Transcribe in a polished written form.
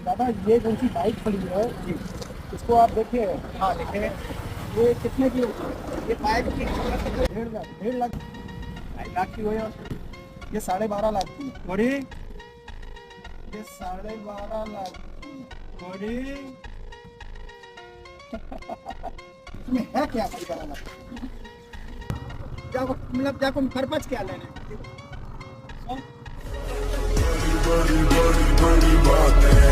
दादा ये कौन सी बाइक खड़ी है जी, इसको आप देखिए। हाँ देखिए, ये कितने की होती है? ये बाइक की कीमत है 1.5 लाख, 1.5 लाख, 2.5 लाख की हो या ये 12.5 लाख की बड़ी, ये 12.5 लाख की बड़ी। इसमें है क्या 12.5 लाख? जाको मतलब जाको खरपच क्या लेने